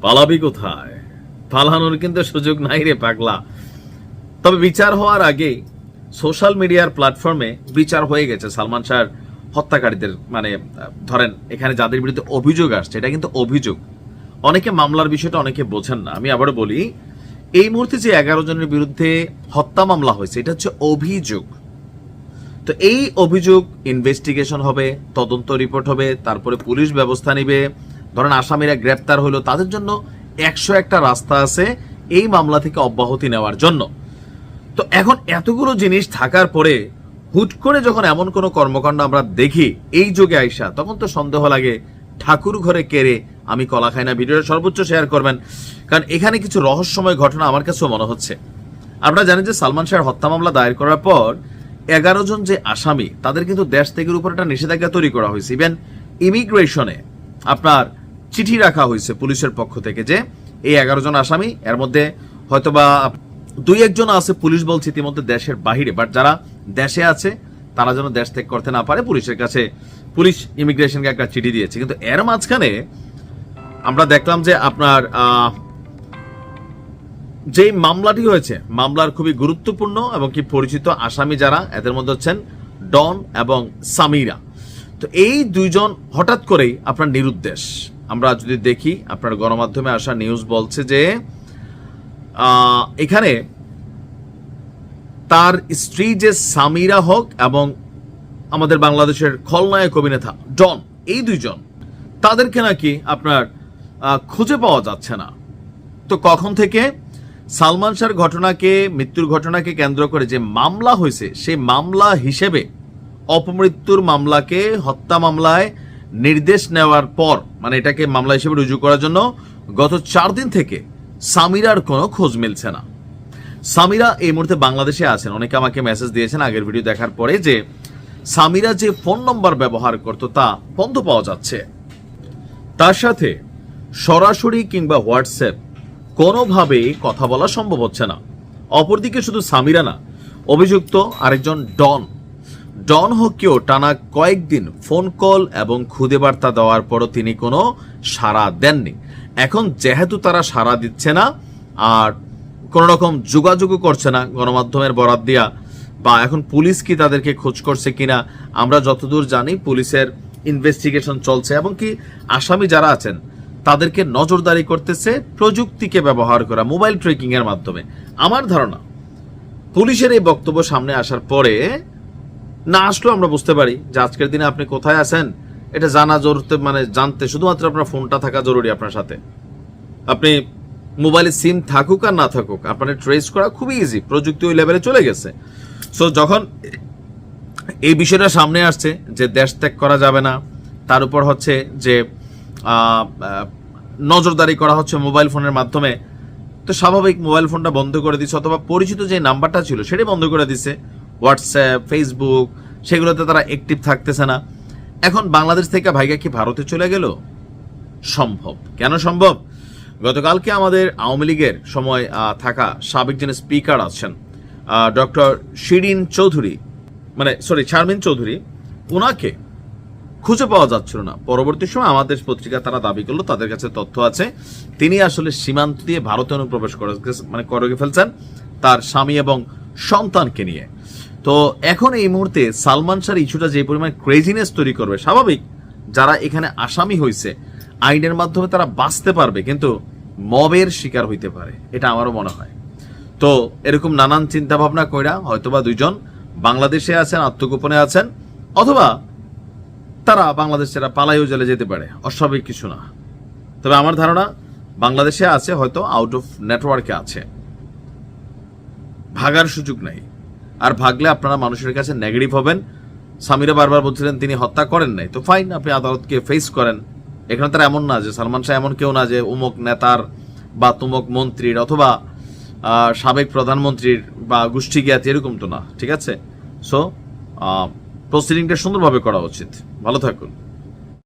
পালাবি কোথায়? পালানোর কিন্তু সুযোগ নাই রে পাগলা। তবে বিচার হওয়ার আগে সোশ্যাল মিডিয়ার প্ল্যাটফর্মে বিচার হয়ে গেছে সালমান শাহর হত্যাকারীদের, মানে ধরেন এখানে যাদের বিরুদ্ধে অভিযোগ আসছে, এটা কিন্তু অভিযোগ। অনেকে মামলার বিষয়টা অনেকে বোঝেন না। আমি আবারও বলি, এই মুহূর্তে যে 11 জনের বিরুদ্ধে হত্যা মামলা হয়েছে এটা হচ্ছে অভিযোগ। তো এই অভিযোগ ইনভেস্টিগেশন হবে, তদন্ত রিপোর্ট হবে, তারপরে পুলিশ ব্যবস্থা নিবে। ধরেন আসামিরা গ্রেপ্তার হলো, তাদের জন্য 101টা রাস্তা আছে এই মামলা থেকে অব্যাহতি নেওয়ার জন্য। তো এখন এতগুলো জিনিস থাকার পরে হুট করে যখন এমন কোনো কর্মকাণ্ড আমরা দেখি এই যুগে আইসা, তখন তো সন্দেহ লাগে ঠাকুর ঘরে কেড়ে আমি কলা খাই না। ভিডিওটা সর্বোচ্চ শেয়ার করবেন, কারণ এখানে কিছু রহস্যময় ঘটনা আমার কাছেও মনে হচ্ছে। আপনারা জানেন যে সালমান শাহর হত্যা মামলা দায়ের করার পর 11 জন যে আসামি, তাদের কিন্তু দেশ থেকে উপর একটা নিষেধাজ্ঞা তৈরি করা হয়েছে। ইভেন ইমিগ্রেশনে আপনার চিঠি রাখা হয়েছে পুলিশের পক্ষ থেকে যে এই 11 জন আসামি, এর মধ্যে হয়তোবা 2-1 জন আছে পুলিশ বলছে ইতিমধ্যে দেশের বাহিরে, বাট যারা দেশে আছে তারা যেন দেশ ত্যাগ করতে না পারে, পুলিশের কাছে পুলিশ ইমিগ্রেশনকে একটা চিঠি দিয়েছে। কিন্তু এর মাঝখানে আমরা দেখলাম যে আপনার যে মামলাটি হয়েছে, মামলার খুবই গুরুত্বপূর্ণ এবং কি পরিচিত আসামি যারা, এদের মধ্যে হচ্ছেন ডন এবং সামিরা। তো এই দুইজন হঠাৎ করেই আপনার নিরুদ্দেশ। আমরা যদি দেখি আপনার গণমাধ্যমে আসা নিউজ বলছে যে এখানে তার স্ত্রী যে সামিরা হক এবং আমাদের বাংলাদেশের খলনায়ক অভিনেতা ডন, এই দুইজন, তাদেরকে নাকি আপনার খুঁজে পাওয়া যাচ্ছে না। তো কখন থেকে সালমান শাহর ঘটনাকে, মৃত্যুর ঘটনাকে কেন্দ্র করে যে মামলা হয়েছে, সেই মামলা হিসেবে অপমৃত্যুর মামলাকে হত্যা মামলায় নির্দেশ নেওয়ার পর, মানে এটাকে মামলা হিসেবে রুজু করার জন্য গত 4 দিন থেকে সামিরার কোনো খোঁজ মিলছে না। সামিরা এই মুহূর্তে বাংলাদেশে আছেন। অনেকে আমাকে মেসেজ দিয়েছেন আগের ভিডিও দেখার পরে যে সামিরা যে ফোন নম্বর ব্যবহার করত তা বন্ধ পাওয়া যাচ্ছে। তার সাথে সরাসরি কিংবা হোয়াটসঅ্যাপ কোনোভাবেই কথা বলা সম্ভব হচ্ছে না। অপরদিকে শুধু সামিরা না, অভিযুক্ত আরেকজন ডন হককেও টানা কয়েকদিন ফোন কল এবং খুদে বার্তা দেওয়ার পরও তিনি কোনো সাড়া দেননি। এখন যেহেতু তারা সাড়া দিচ্ছে না আর কোন রকম যোগাযোগও করছে না গণমাধ্যমের বরাত দিয়া, বা এখন পুলিশ কি তাদেরকে খোঁজ করছে কিনা, আমরা যতদূর জানি পুলিশের ইনভেস্টিগেশন চলছে এবং কি আসামি যারা আছেন তাদেরকে নজরদারি করতেছে প্রযুক্তিকে ব্যবহার করা, মোবাইল ট্রেকিং এর মাধ্যমে। আমার ধারণা পুলিশের এই বক্তব্য সামনে আসার পরে না আসলেও আমরা বুঝতে পারি যে আজকের দিনে আপনি কোথায় আছেন এটা জানা জরুরি, মানে জানতে শুধুমাত্র আপনার ফোনটা থাকা জরুরি আপনার সাথে। আপনি মোবাইলে সিম থাকুক আর না থাকুক, আপনার ট্রেস করা খুবই ইজি, প্রযুক্তি ওই লেভেলে চলে গেছে। সো যখন এই বিষয়টা সামনে আসছে যে দেশ ত্যাগ করা যাবে না, তার উপর হচ্ছে যে নজরদারি করা হচ্ছে মোবাইল ফোনের মাধ্যমে, তো স্বাভাবিক মোবাইল ফোনটা বন্ধ করে দিচ্ছে, অথবা পরিচিত যে নাম্বারটা ছিল সেটাই বন্ধ করে দিচ্ছে। হোয়াটসঅ্যাপ, ফেসবুক, সেগুলোতে তারা অ্যাক্টিভ থাকতেছে না। এখন বাংলাদেশ থেকে ভাইগা কি ভারতে চলে গেল? সম্ভব। কেন সম্ভব? গতকালকে আমাদের আওয়ামী লীগের সময় থাকা সাবেক যিনি স্পিকার আছেন ডক্টর শারমিন চৌধুরী, ওনাকে খুঁজে পাওয়া যাচ্ছিল না। পরবর্তী সময় আমাদের পত্রিকা তারা দাবি করলো তাদের কাছে তথ্য আছে তিনি আসলে সীমান্ত দিয়ে ভারতে অনুপ্রবেশ করে ফেলছেন তার স্বামী এবং সন্তানকে নিয়ে। তো এখন এই মুহূর্তে সালমান শাহর ইস্যুটা যে পরিমাণ ক্রেজিনেস তৈরি করবে, স্বাভাবিক যারা এখানে আসামি হয়েছে আইনের মাধ্যমে তারা বাঁচতে পারবে, কিন্তু মবের শিকার হইতে পারে, এটা আমারও মনে হয়। তো এরকম নানান চিন্তা ভাবনা কইরা হয়তোবা দুইজন বাংলাদেশে আছেন, আত্মগোপনে আছেন, অথবা তারা বাংলাদেশ ছেড়ে পালাইও জেলে যেতে পারে, অস্বাভাবিক কিছু না। তবে আমার ধারণা বাংলাদেশে আছে, হয়তো আউট অফ নেটওয়ার্কে আছে, ভাগার সুযোগ নাই। আর ভাগলে আপনারা মানুষের কাছে নেগেটিভ হবেন। সামিরা বারবার বলছিলেন তিনি হত্যা করেন নাই, তো ফাইন, আপনি আদালতকে ফেস করেন। এখানে তারা এমন না যে সালমান শাহ এমন কেউ না যে উমুক নেতার বা তুমুক মন্ত্রীর অথবা সাবেক প্রধানমন্ত্রীর বা গোষ্ঠী জ্ঞাতি, এরকম তো না, ঠিক আছে? সো প্রসিডিংটা সুন্দরভাবে করা উচিত। ভালো থাকুন।